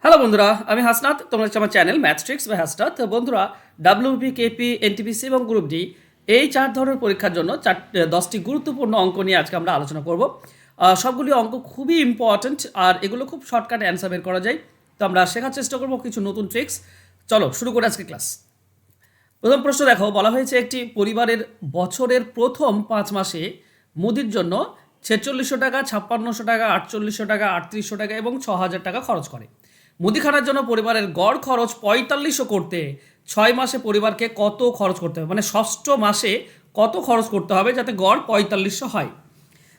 Hello বন্ধুরা, আমি হাসনাত। তোমরা হচ্ছে আমার channel math tricks by Hasnat. তো বন্ধুরা, ডাব্লিউপি, কেপি, এনটিপিসি এবং গ্রুপ ডি এই 4 ধরনের পরীক্ষার জন্য 10টি গুরুত্বপূর্ণ অঙ্ক নিয়ে আজকে আমরা আলোচনা করব। সবগুলি অঙ্ক খুবই ইম্পর্ট্যান্ট আর এগুলো খুব শর্টকাটে অ্যান্সার বের করা যায়। তো আমরা শেখার চেষ্টা করব কিছু নতুন ট্রিক্স। চলো শুরু করে আজকে ক্লাস। প্রথম প্রশ্ন দেখো, বলা হয়েছে একটি পরিবারের বছরের প্রথম 5 মাসে মুদির জন্য 4600 টাকা, 5600 টাকা, 4800 টাকা, 3800 টাকা এবং 6000 টাকা খরচ করে। মুদিখানার জন্য পরিবারের গড় খরচ 4500 করতে 6 মাসে পরিবারকে কত খরচ করতে হবে, মানে ষষ্ঠ মাসে কত খরচ করতে হবে যাতে গড় 4500 হয়।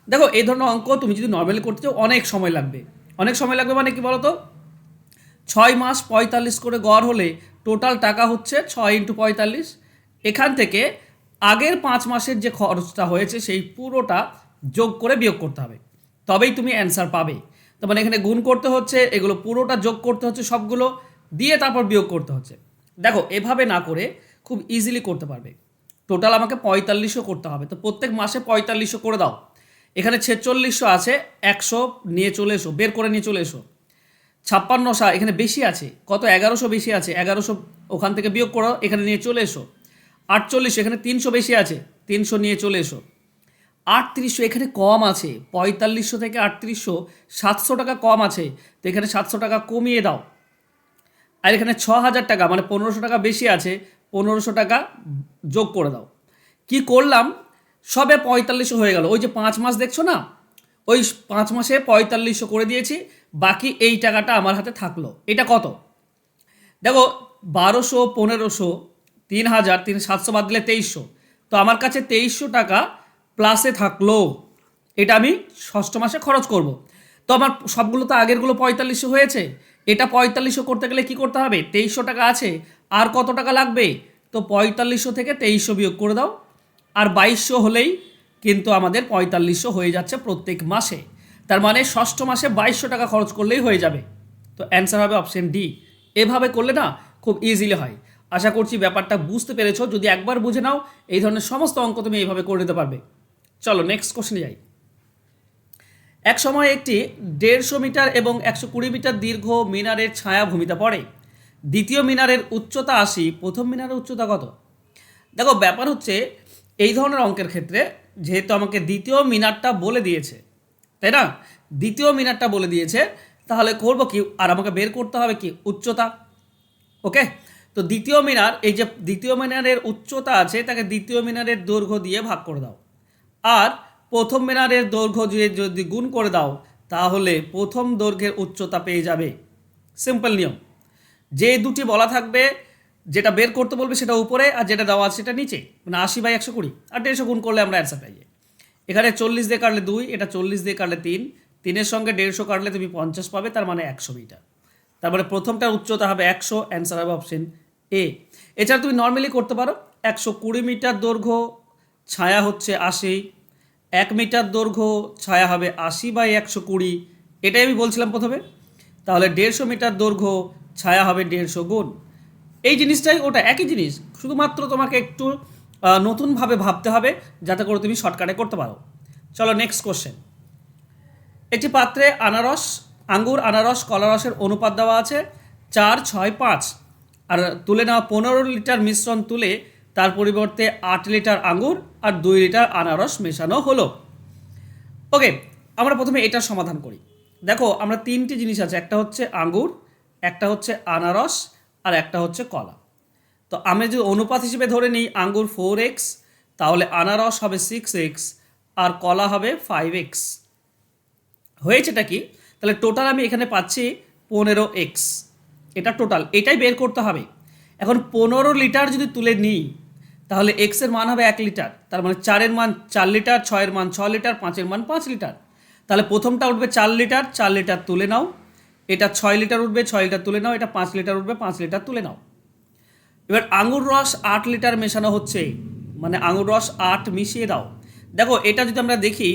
দেখো, এই ধরনের অঙ্ক তুমি যদি নর্মালি করতে চাও অনেক সময় লাগবে। অনেক সময় লাগবে মানে কি বলতো, 6 মাস 45 করে গড় হলে টোটাল টাকা হচ্ছে 6 × 45। এখান থেকে আগের 5 মাসের যে খরচটা হয়েছে সেই পুরোটা যোগ করে বিয়োগ করতে হবে, তবেই তুমি অ্যান্সার পাবে। তার মানে এখানে গুণ করতে হচ্ছে, এগুলো পুরোটা যোগ করতে হচ্ছে, সবগুলো দিয়ে তারপর বিয়োগ করতে হচ্ছে। দেখো, এভাবে না করে খুব ইজিলি করতে পারবে। টোটাল আমাকে 4500 করতে হবে, তো প্রত্যেক মাসে 4500 করে দাও। এখানে 4600 আছে, 100 নিয়ে চলে এসো, বের করে নিয়ে চলে এসো। 5600 এখানে বেশি আছে, কত 1100 বেশি আছে, 1100 ওখান থেকে বিয়োগ করো, এখানে নিয়ে চলে এসো। 48 এখানে 300 বেশি আছে, 300 নিয়ে চলে এসো। 3800 এখানে কম আছে, 4500 থেকে 3800 700 টাকা কম আছে, তো এখানে 700 টাকা কমিয়ে দাও। আর এখানে 6000 টাকা মানে 1500 টাকা বেশি আছে, 1500 টাকা যোগ করে দাও। কি করলাম, সবে 4500 হয়ে গেল। ওই যে 5 মাস দেখছো না, ওই 5 মাসে 4500 করে দিয়েছি, বাকি এই টাকাটা আমার হাতে থাকলো। এটা কত দেখো, 1200, 1500, 3000, 700 বাদ দিলে 2300, তো আমার কাছে 2300 টাকা প্লাসে থাকলো। এটা আমি ষষ্ঠ মাসে খরচ করব। তো আমার সবগুলো তো আগেরগুলো 4500 হয়েছে, এটা 4500 করতে গেলে কি করতে হবে, 2300 টাকা আছে, আর কত টাকা লাগবে, তো 4500 থেকে 2300 বিয়োগ করে দাও। আর 2200 হলেই কিন্তু আমাদের 4500 হয়ে যাচ্ছে প্রত্যেক মাসে। তার মানে ষষ্ঠ মাসে 2200 টাকা খরচ করলেই হয়ে যাবে। তো অ্যান্সার হবে অপশন ডি। এভাবে করলে না খুব ইজিলি হয়। আশা করছি ব্যাপারটা বুঝতে পেরেছো। যদি একবার বুঝে নাও, এই ধরনের সমস্ত অঙ্ক তুমি এইভাবে করে নিতে পারবে। চলো নেক্সট কোশ্চেনে যাই। এক সময় একটি 150 মিটার এবং 120 মিটার দীর্ঘ মিনারের ছায়া ভূমিতে পড়ে। দ্বিতীয় মিনারের উচ্চতা 80, প্রথম মিনারের উচ্চতা কত? দেখো, ব্যাপার হচ্ছে এই ধরনের অঙ্কের ক্ষেত্রে যেহেতু আমাকে দ্বিতীয় মিনারটা বলে দিয়েছে, তাই না, দ্বিতীয় মিনারটা বলে দিয়েছে, তাহলে করবো কি, আর আমাকে বের করতে হবে কি, উচ্চতা। ওকে, তো দ্বিতীয় মিনার, এই যে দ্বিতীয় মিনারের উচ্চতা আছে তাকে দ্বিতীয় মিনারের দৈর্ঘ্য দিয়ে ভাগ করে দাও, আর প্রথম মিনারের দৈর্ঘ্য দিয়ে যদি গুণ করে দাও তাহলে প্রথম দৈর্ঘ্যের উচ্চতা পেয়ে যাবে। সিম্পল নিয়ম। যে দুটি বলা থাকবে, যেটা বের করতে বলবে সেটা উপরে, আর যেটা দেওয়া আছে সেটা নিচে, মানে 80/120, আর 150 গুণ করলে আমরা অ্যান্সার পাই। এখানে 40 দিয়ে কাটলে 2, এটা 40 দিয়ে কাটলে 3, 3-এর সঙ্গে 150 কাটলে তুমি 50 পাবে, তার মানে 100 মিটার। তারপরে প্রথমটার উচ্চতা হবে 100, অ্যান্সার হবে অপশন এ। এছাড়া তুমি নর্মালি করতে পারো, 120 মিটার দৈর্ঘ্য, ছায়া হচ্ছে 80, 1 মিটার দৈর্ঘ্য, ছায়া হবে 80/120, এটাই আমি বলছিলাম প্রথমে। তাহলে 150 মিটার দৈর্ঘ্য, ছায়া হবে 150 গুণ। এই জিনিসটাই ওটা একই জিনিস, শুধুমাত্র তোমাকে একটু নতুনভাবে ভাবতে হবে যাতে করে তুমি শর্টকাটে করতে পারো। চলো নেক্সট কোশ্চেন। একটি পাত্রে আঙ্গুর, আনারস, কলা রসের অনুপাত দেওয়া আছে 4, 6, 5, আর তুলে নেওয়া 15 লিটার মিশ্রণ তুলে তার পরিবর্তে 8 লিটার আঙ্গুর আর 2 লিটার আনারস মেশানো হলো। ওকে, আমরা প্রথমে এটার সমাধান করি। দেখো, আমরা 3টি জিনিস আছে, একটা হচ্ছে আঙ্গুর, একটা হচ্ছে আনারস, আর একটা হচ্ছে কলা। তো আমি যদি অনুপাত হিসেবে ধরে নিই আঙ্গুর 4x, তাহলে আনারস হবে 6x, আর কলা হবে 5x। হয়েছেটা কি, তাহলে টোটাল আমি এখানে পাচ্ছি 15x। এটা টোটাল, এটাই বের করতে হবে। এখন 15 লিটার যদি তুলে নিই তাহলে এক্সের মান হবে 1 লিটার, তার মানে 4-এর মান 4 লিটার, 6-এর মান 6 লিটার, 5-এর মান 5 লিটার। তাহলে প্রথমটা উঠবে 4 লিটার, 4 লিটার তুলে নাও। এটা 6 লিটার উঠবে, 6 লিটার তুলে নাও। এটা 5 লিটার উঠবে, 5 লিটার তুলে নাও। এবার আঙুর রস 8 লিটার মেশানো হচ্ছে, মানে আঙুর রস 8 মিশিয়ে দাও। দেখো, এটা যদি আমরা দেখি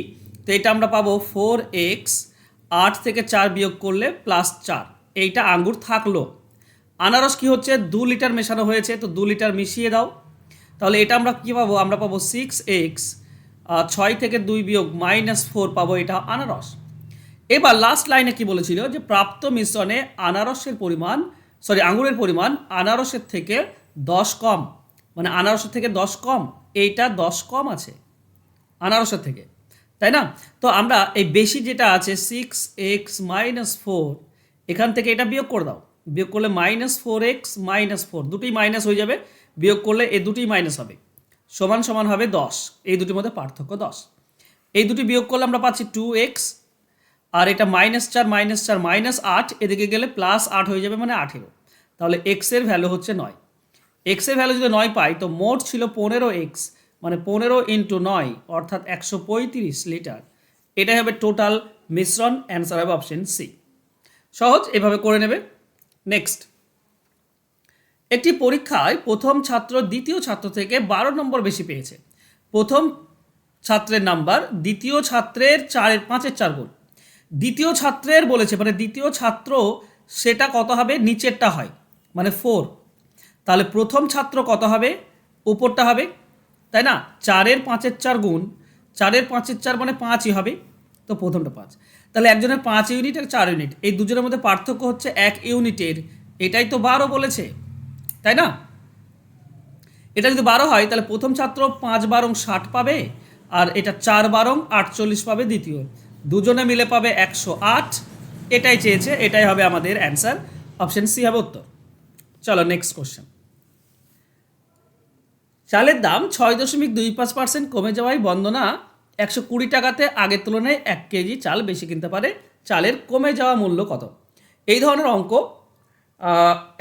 তো এটা আমরা পাবো 4x, 8 থেকে 4 বিয়োগ করলে +4, এইটা আঙ্গুর থাকলো। আনারস কি হচ্ছে, 2 লিটার মেশানো হয়েছে, তো 2 লিটার মিশিয়ে দাও। তাহলে এটা আমরা কী পাবো, আমরা পাবো 6x, 6 থেকে 2 বিয়োগ -4 পাবো, এটা আনারস। এবার লাস্ট লাইনে কি বলেছিল যে প্রাপ্ত মিশ্রণে আনারসের পরিমাণ আঙুরের পরিমাণ আনারসের থেকে 10 কম, মানে আনারসের থেকে 10 কম, এইটা 10 কম আছে আনারসের থেকে, তাই না? তো আমরা এই বেশি যেটা আছে 6x-4, এখান থেকে এটা বিয়োগ করে দাও, বিয়োগ করলে -4x-4, দুটোই মাইনাস হয়ে যাবে, বিয়োগ করলে এই দুটোই মাইনাস হবে, সমান সমান হবে 10, এই দুটির মধ্যে পার্থক্য 10, এই দুটি বিয়োগ করলে আমরা পাচ্ছি 2x, আর এটা -4 -8, এদিকে গেলে +8 হয়ে যাবে, মানে 18, তাহলে x এর ভ্যালু হচ্ছে 9, x এর ভ্যালু যদি 9 পাই তো মোট ছিল 15x, মানে 15 ইন্টু 9 অর্থাৎ 135 লিটার, এটাই হবে টোটাল মিশ্রণ, অ্যান্সার হবে অপশন সি। সহজ, এভাবে করে নেবে। নেক্সট, একটি পরীক্ষায় প্রথম ছাত্র দ্বিতীয় ছাত্র থেকে 12 নম্বর বেশি পেয়েছে। প্রথম ছাত্রের নাম্বার দ্বিতীয় ছাত্রের 5-4 গুণ। দ্বিতীয় ছাত্রের বলেছে, মানে দ্বিতীয় ছাত্র সেটা কত হবে, নিচেরটা হয় মানে 4, তাহলে প্রথম ছাত্র কত হবে, উপরটা হবে, তাই না? 4-5-4 গুণ, 4-5-4 মানে 5ই হবে, তো প্রথমটা 5, তাহলে একজনের 5 ইউনিট আর 4 ইউনিট, এই দুজনের মধ্যে পার্থক্য হচ্ছে 1 ইউনিটের, এটাই তো 12 বলেছে, তাই না? এটা যদি 12 হয় তাহলে প্রথম ছাত্র 5-12 60 পাবে, আর এটা 4-12 48 পাবে দ্বিতীয়, দুজনে মিলে পাবে 108, এটাই চেয়েছে, এটাই হবে আমাদের অ্যান্সার, অপশন সি হবে উত্তর। চলো নেক্সট কোশ্চেন। চালের দাম 6.25% কমে যাওয়ায় বন্দনা 120 টাকাতে আগের তুলনায় 1 কেজি চাল বেশি কিনতে পারে, চালের কমে যাওয়া মূল্য কত? এই ধরনের অঙ্ক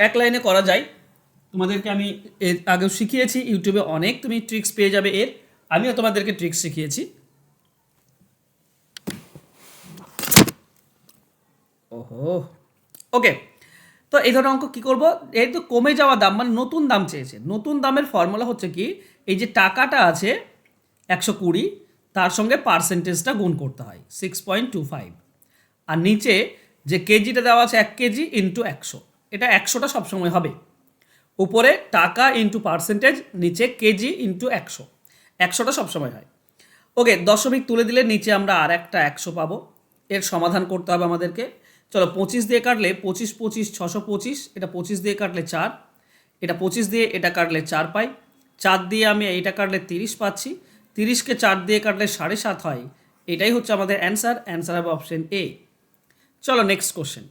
এক লাইনে করা যায়, তোমাদেরকে আমি এর আগেও শিখিয়েছি, ইউটিউবে অনেক তুমি ট্রিক্স পেয়ে যাবে এর, আমিও তোমাদেরকে ট্রিক্স শিখিয়েছি। ওহো, ওকে, তো এই ধরনের অঙ্ক কী করবো, এই তো কমে যাওয়া দাম মানে নতুন দাম চেয়েছে, নতুন দামের ফর্মুলা হচ্ছে কি, এই যে টাকাটা আছে 120, তার সঙ্গে পার্সেন্টেজটা গুণ করতে হয় 6.25, আর নিচে যে কেজিটা দেওয়া আছে 1 কেজি ইন্টু 100, এটা 100টা সবসময় হবে, উপরে টাকা ইন্টু পার্সেন্টেজ, নিচে কেজি ইন্টু 100, 100টা সবসময় হয়। ওকে, দশমিক তুলে দিলে নিচে আমরা আর একটা 100 পাবো, এর সমাধান করতে হবে আমাদেরকে। চলো 25 দিয়ে কাটলে 25-25 625, এটা 25 দিয়ে কাটলে 4, এটা 25 দিয়ে এটা কাটলে 4 পাই, 4 দিয়ে আমি এইটা কাটলে 30 পাচ্ছি, 30কে 4 দিয়ে কাটলে 7.5 হয়, এটাই হচ্ছে আমাদের অ্যান্সার, অ্যান্সার হবে অপশন এ। চলো নেক্সট কোশ্চেন।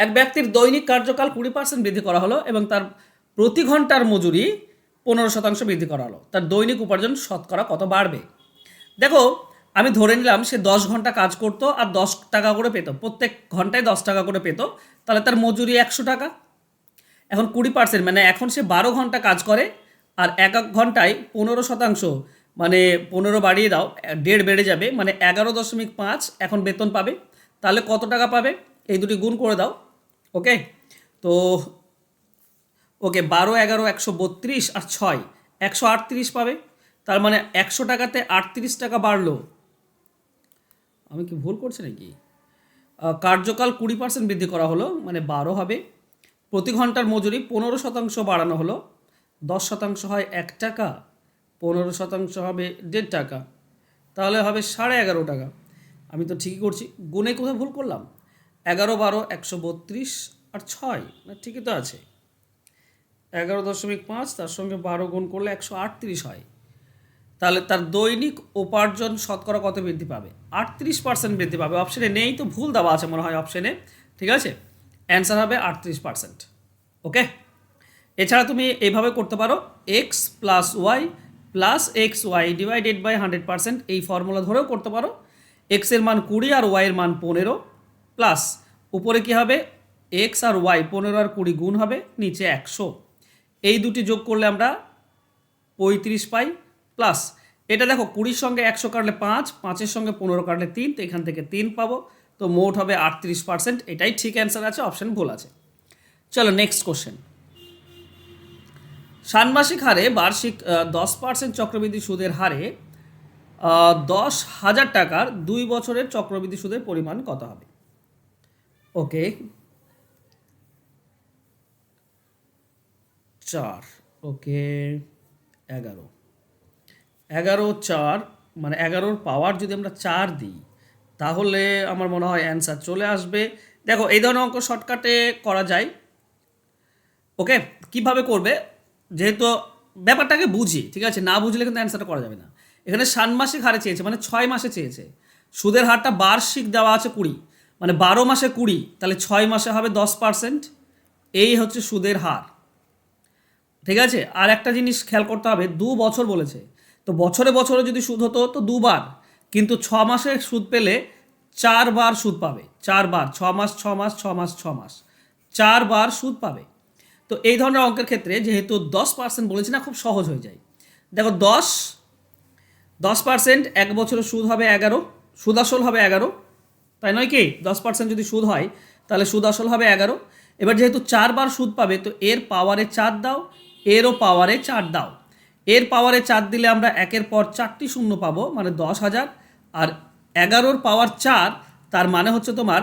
এক ব্যক্তির দৈনিক কার্যকাল 20% বৃদ্ধি করা হলো এবং তার প্রতি ঘন্টার মজুরি 15% বৃদ্ধি করা হলো, তার দৈনিক উপার্জন শতকরা কত বাড়বে? দেখো, আমি ধরে নিলাম সে 10 ঘন্টা কাজ করতো আর 10 টাকা করে পেত, প্রত্যেক ঘন্টায় 10 টাকা করে পেত, তাহলে তার মজুরি 100 টাকা। এখন 20% মানে এখন সে 12 ঘন্টা কাজ করে, আর এক এক ঘন্টায় 15%, মানে 15 বাড়িয়ে দাও, 1.5 বেড়ে যাবে, মানে 11.5 এখন বেতন পাবে, তাহলে কত টাকা পাবে, এই দুটি গুণ করে দাও। ওকে, তো ওকে 12 11 132 আর 6 138 পাবে, তার মানে 100 টাকাতে 38 টাকা বাড়লো। আমি কি ভুল করছি নাকি? কার্যকাল 20% বৃদ্ধি করা হলো, মানে 12 হবে, প্রতি ঘন্টার মজুরি 15% বাড়ানো হলো, 10% হয় 1 টাকা, 15% হবে 1.5 টাকা, তাহলে হবে 11.5 টাকা। আমি তো ঠিকই করছি, গুণে কোথাও ভুল করলাম? 11 12 132 আর 6, না ঠিকই তো আছে, 11.5 তার সঙ্গে 12 গুণ করলে 138 হয়, তাহলে তার দৈনিক উপার্জন শতকরা কত বৃদ্ধি পাবে? 38% বৃদ্ধি পাবে। অপশানে নেই তো ভুল দেওয়া আছে মনে হয় অপশানে, ঠিক আছে, অ্যান্সার হবে 38%। ওকে, এছাড়া তুমি এইভাবে করতে পারো, x plus y plus x y divided by 100%, এই ফর্মুলা ধরেও করতে পারো। এক্সের মান 20 আর ওয়াইয়ের মান 15, প্লাস উপরে কি হবে, এক্স আর ওয়াই 15 আর 20 গুণ হবে, নিচে 100, এই দুটি যোগ করলে আমরা 35 পাই, প্লাস এটা দেখো 20-র সঙ্গে 100 কাটলে 5, 5-এর সঙ্গে 15 কাটলে 3, তো এখান থেকে 3 পাবো, তো মোট হবে 38%, এটাই ঠিক অ্যান্সার আছে, অপশন ভুল আছে। চলো নেক্সট কোশ্চেন। ষান্মাসিক হারে বার্ষিক 10% চক্রবৃদ্ধি সুদের হারে 10,000 টাকার 2 বছরের চক্রবৃদ্ধি সুদের পরিমাণ কত হবে? ওকে, 4, ওকে 11, 11 4, মানে 11-র পাওয়ার যদি আমরা 4 দিই তাহলে আমার মনে হয় অ্যান্সার চলে আসবে। দেখো এই ধরনের অঙ্ক শর্টকাটে করা যায়। ওকে, কিভাবে করবে, যেহেতু ব্যাপারটাকে বুঝি, ঠিক আছে, না বুঝলে কিন্তু অ্যান্সারটা করা যাবে না। এখানে ষান্মাসিক হারে চেয়েছে, মানে 6 মাসে চেয়েছে। সুদের হারটা বার্ষিক দেওয়া আছে 20, মানে 12 মাসে 20, তাহলে 6 মাসে হবে 10%। এই হচ্ছে সুদের হার, ঠিক আছে। আর একটা জিনিস খেয়াল করতে হবে, 2 বছর বলেছে, তো বছরে বছরে যদি সুদ হতো তো 2 বার, কিন্তু 6 মাসে সুদ পেলে 4 বার সুদ পাবে। 4 বার, 6 মাস 6 মাস 6 মাস 6 মাস, 4 বার সুদ পাবে। তো এই ধরনের অঙ্কের ক্ষেত্রে যেহেতু 10% বলেছি না, খুব সহজ হয়ে যায়। দেখো 10% 1 বছরে সুদ হবে 11, সুদ আসল হবে 11, তাই নয় কি? 10% যদি সুদ হয় তাহলে সুদ আসল হবে 11। এবার যেহেতু 4 বার সুদ পাবে, তো এর পাওয়ারে 4 দাও, এরও পাওয়ারে 4 দাও। এর পাওয়ারে 4 দিলে আমরা একের পর 4টি শূন্য পাবো, মানে 10,000। আর 11-র পাওয়ার 4, তার মানে হচ্ছে তোমার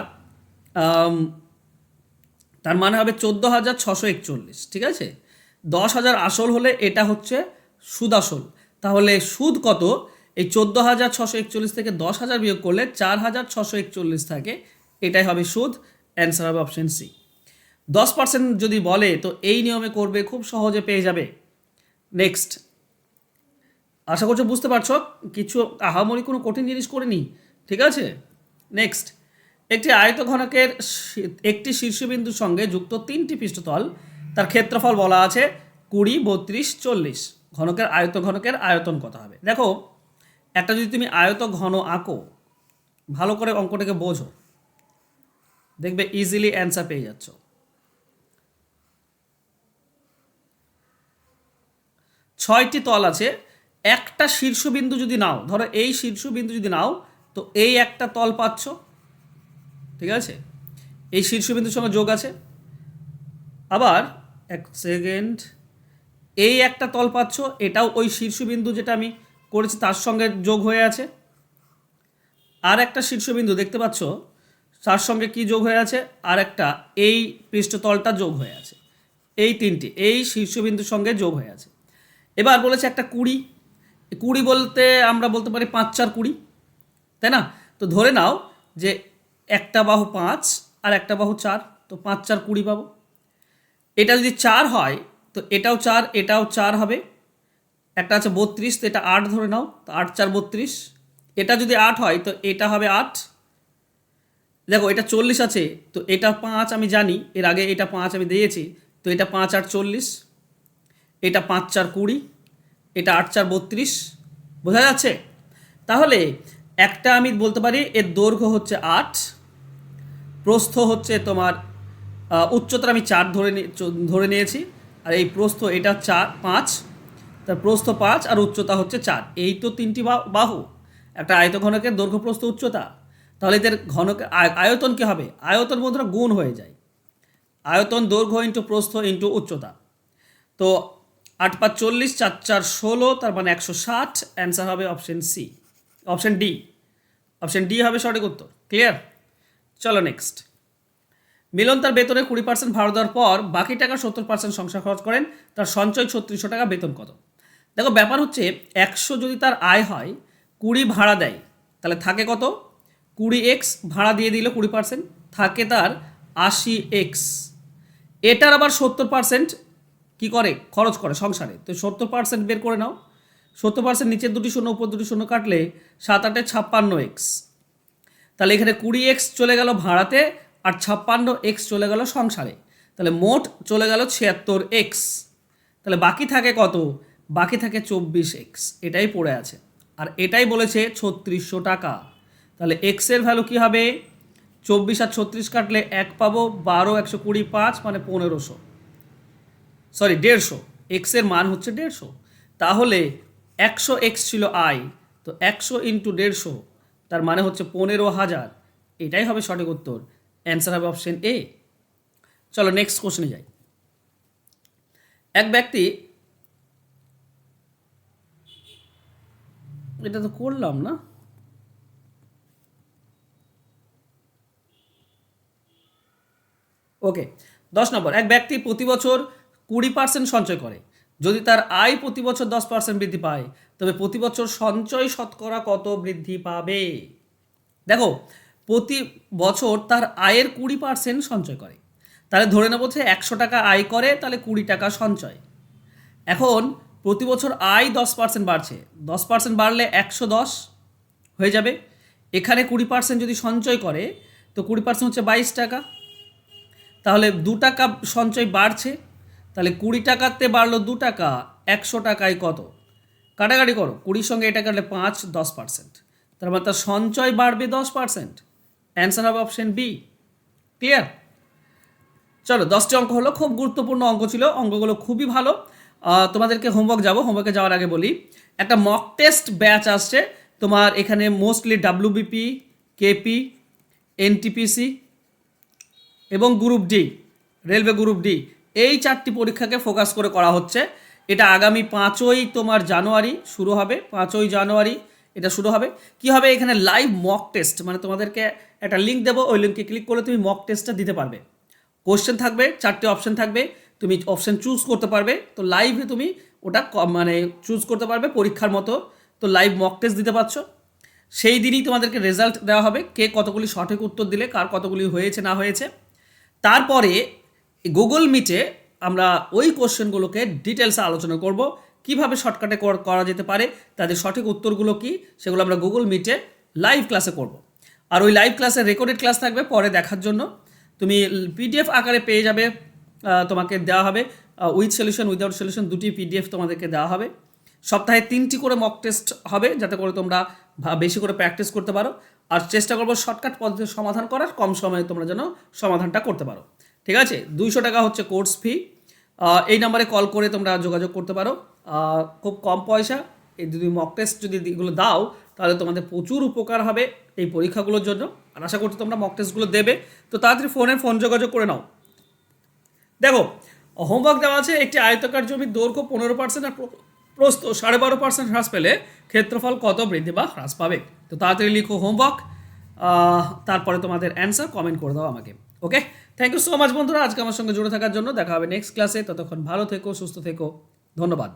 তার মানে হবে 14,641, ঠিক আছে। 10,000 আসল হলে এটা হচ্ছে সুদ আসল। তাহলে সুদ কত? এই 14,641 থেকে 10,000 বিয়োগ করলে 4,641 থাকে, এটাই হবে সুদ। অ্যান্সার হবে অপশন সি। 10% যদি বলে তো এই নিয়মে করবে, খুব সহজে পেয়ে যাবে। নেক্সট, আশা করছো বুঝতে পারছো, কিছু আহামরি কোনো কঠিন জিনিস করিনি, ঠিক আছে। নেক্সট, একটি আয়তঘনকের একটি শীর্ষবিন্দুর সঙ্গে যুক্ত 3টি পৃষ্ঠতল, তার ক্ষেত্রফল বলা আছে 20, 32, 40। ঘনকের আয়তন কত হবে? দেখো, একটা যদি তুমি আয়ত ঘন আঁকো, ভালো করে অঙ্কটাকে বোঝো, দেখবে ইজিলি অ্যান্সার পেয়ে যাচ্ছ। 6টি তল আছে, একটা শীর্ষবিন্দু যদি নাও, ধরো এই শীর্ষবিন্দু যদি নাও, তো এই একটা তল পাচ্ছ, ঠিক আছে, এই শীর্ষবিন্দুর সঙ্গে যোগ আছে। আবার এক সেকেন্ড, এই একটা তল পাচ্ছ, এটাও ওই শীর্ষবিন্দু যেটা আমি করেছি তার সঙ্গে যোগ হয়ে আছে। আর একটা শীর্ষবিন্দু দেখতে পাচ্ছ, তার সঙ্গে কি যোগ হয়ে আছে? আর একটা এই পৃষ্ঠতলটা যোগ হয়ে আছে। এই 3টি এই শীর্ষবিন্দুর সঙ্গে যোগ হয়ে আছে। এবার বলেছে একটা 20, 20 বলতে আমরা বলতে পারি 5 4 20, তাই না? তো ধরে নাও যে একটা বাহু 5 আর একটা বাহু 4, তো 5 4 20 পাবো। এটা যদি 4 হয় তো এটাও 4, এটাও 4 হবে। একটা আছে 32, তো এটা 8 ধরে নাও, তো 8 4 32। এটা যদি 8 হয় তো এটা হবে 8। দেখো এটা 40 আছে, তো এটা 5 আমি জানি, এর আগে এটা 5 আমি দিয়েছি, তো এটা 5 8 40, এটা 5 4 20, এটা 8 4 32। বোঝা যাচ্ছে? তাহলে একটা আমি বলতে পারি এর দৈর্ঘ্য হচ্ছে 8, প্রস্থ হচ্ছে তোমার উচ্চতা আমি 4 ধরে নিয়েছি, আর এই প্রস্থ এটা 4 5, তার প্রস্থ 5 আর উচ্চতা হচ্ছে 4। এই তো 3টি বাহু, একটা আয়তঘনকের দৈর্ঘ্য প্রস্থ উচ্চতা। তাহলে এদের ঘনকের আয়তন কী হবে? আয়তন বন্ধুরা গুণ হয়ে যায়, আয়তন দৈর্ঘ্য ইন্টু প্রস্থ ইন্টু উচ্চতা। তো 8 5 40, 4 4 16, তার মানে 160। অ্যান্সার হবে option C, option D. Option D হবে সঠিক উত্তর। ক্লিয়ার? চলো নেক্সট। মিলন তার বেতনে 20% ভাড়া দেওয়ার পর বাকি টাকা 70% সংসার খরচ করেন, তার সঞ্চয় 3600 টাকা, বেতন কত? দেখো ব্যাপার হচ্ছে 100 যদি তার আয় হয়, 20 ভাড়া দেয়, তাহলে থাকে কত? 20x ভাড়া দিয়ে দিল 20%, থাকে তার 80x। এটার আবার 70% কি করে? খরচ করে সংসারে। তো 70% বের করে নাও। 70% নিচের দুটি শূন্য উপর দুটি শূন্য কাটলে 7 8 56x। তাহলে এখানে 20x চলে গেল ভাড়াতে, আর 56x চলে গেল সংসারে, তাহলে মোট চলে গেল 76x। তাহলে বাকি থাকে কত? বাকি থাকে 24x, এটাই পড়ে আছে। আর এটাই বলেছে 3600 টাকা। তাহলে এক্স এর ভ্যালু কী হবে? 24 আর 36 কাটলে 1 পাবো, 12 120 5, মানে 1500, সরি 150। এক্স এর মান হচ্ছে 150। তাহলে 100x ছিল আয়, তো 100 ইন্টু 150, তার মানে হচ্ছে 15,000। এটাই হবে সঠিক উত্তর। অ্যান্সার হবে অপশন এ। চলো নেক্সট কোশ্চেনে যাই। এক ব্যক্তি, এটা তো করলাম না, ওকে। 10 নম্বর, এক ব্যক্তি প্রতি বছর 20% সঞ্চয় করে, যদি তার আয় প্রতি বছর 10% বৃদ্ধি পায়, তবে প্রতি বছর সঞ্চয় শতকরা কত বৃদ্ধি পাবে? দেখো, প্রতি বছর তার আয়ের 20% সঞ্চয় করে। তাহলে ধরে নেবো যে 100 টাকা আয় করে, তাহলে 20 টাকা সঞ্চয়। এখন প্রতি বছর আয় 10% বাড়ছে, 10% বাড়লে 110 হয়ে যাবে। এখানে 20% যদি সঞ্চয় করে, তো 20% হচ্ছে 22 টাকা। তাহলে 2 টাকা সঞ্চয় বাড়ছে, তাহলে 20 টাকাতে বাড়লো 2 টাকা, 100 টাকায় কত? কাটাকাটি করো, 20 সঙ্গে এটা কাটলে 5, 10%। তার মানে তার সঞ্চয় বাড়বে 10%। অ্যান্সার হবে অপশন বি। ক্লিয়ার? চলো, 10টি অঙ্ক হলো, খুব গুরুত্বপূর্ণ অঙ্ক ছিল, অঙ্কগুলো খুবই ভালো। তোমাদেরকে হোমওয়ার্কে যাওয়ার আগে বলি, একটা মক টেস্ট ব্যাচ আসছে তোমার এখানে, মোস্টলি ডাব্লিউবিপি, কেপি, এনটিপিসি এবং group D, railway group D, এই 4টি পরীক্ষাকে ফোকাস করে করা হচ্ছে। এটা আগামী 5ই তোমার জানুয়ারি শুরু হবে, 5ই জানুয়ারি এটা শুরু হবে। কি হবে এখানে? লাইভ মক টেস্ট, মানে তোমাদেরকে একটা লিঙ্ক দেবো, ওই লিঙ্কে ক্লিক করলে তুমি মক টেস্টটা দিতে পারবে। কোশ্চেন থাকবে, 4টে অপশন থাকবে, তুমি অপশন চুজ করতে পারবে। তো লাইভে তুমি ওটা মানে চুজ করতে পারবে পরীক্ষার মতো। তো লাইভ মক টেস্ট দিতে পারছো, সেই দিনই তোমাদেরকে রেজাল্ট দেওয়া হবে, কে কতগুলি সঠিক উত্তর দিলে, কার কতগুলি হয়েছে না হয়েছে। তারপরে গুগল মিটে আমরা ওই কোশ্চেনগুলোকে ডিটেলসে আলোচনা করব, কিভাবে শর্টকাটে করা যেতে পারে, তাদের সঠিক উত্তরগুলো কি, সেগুলো আমরা গুগল মিটে লাইভ ক্লাসে করব। আর ওই লাইভ ক্লাসে রেকর্ডেড ক্লাস থাকবে পরে দেখার জন্য, তুমি পিডিএফ আকারে পেয়ে যাবে, তোমাকে দেওয়া হবে উইথ সলিউশন উইদাউট সলিউশন, দুটি পিডিএফ তোমাদেরকে দেওয়া হবে। সপ্তাহে 3টি করে মক টেস্ট হবে, যাতে করে তোমরা বেশি করে প্র্যাকটিস করতে পারো। আর চেষ্টা করবো শর্টকাট পদ্ধতির সমাধান করার, কম সময়ে তোমরা যেন সমাধানটা করতে পারো। ঠিক আছে? 200 টাকা হচ্ছে কোর্স ফি। এই নাম্বারে কল করে তোমরা যোগাযোগ করতে পারো, খুব কম পয়সা। এই যদি মক টেস্ট যদি এগুলো দাও, তাহলে তোমাদের প্রচুর উপকার হবে এই পরীক্ষাগুলোর জন্য। আর আশা করছি তোমরা মক টেস্টগুলো দেবে, তো তাড়াতাড়ি ফোন যোগাযোগ করে নাও। দেখো, হোমওয়ার্ক দেওয়া আছে, একটি আয়তাকার জমির দৈর্ঘ্য 15% আর প্রস্থ 12.5% হ্রাস পেলে ক্ষেত্রফল কত বৃদ্ধি বা হ্রাস পাবে? তো তাড়াতাড়ি লিখো হোমওয়ার্ক, তারপরে তোমাদের অ্যান্সার কমেন্ট করে দাও আমাকে। ওকে, থ্যাংক ইউ সো মাচ বন্ধুরা, আজকে আমার সঙ্গে জুড়ে থাকার জন্য। দেখা হবে নেক্সট ক্লাসে, ততক্ষণ ভালো থেকো, সুস্থ থেকো, ধন্যবাদ।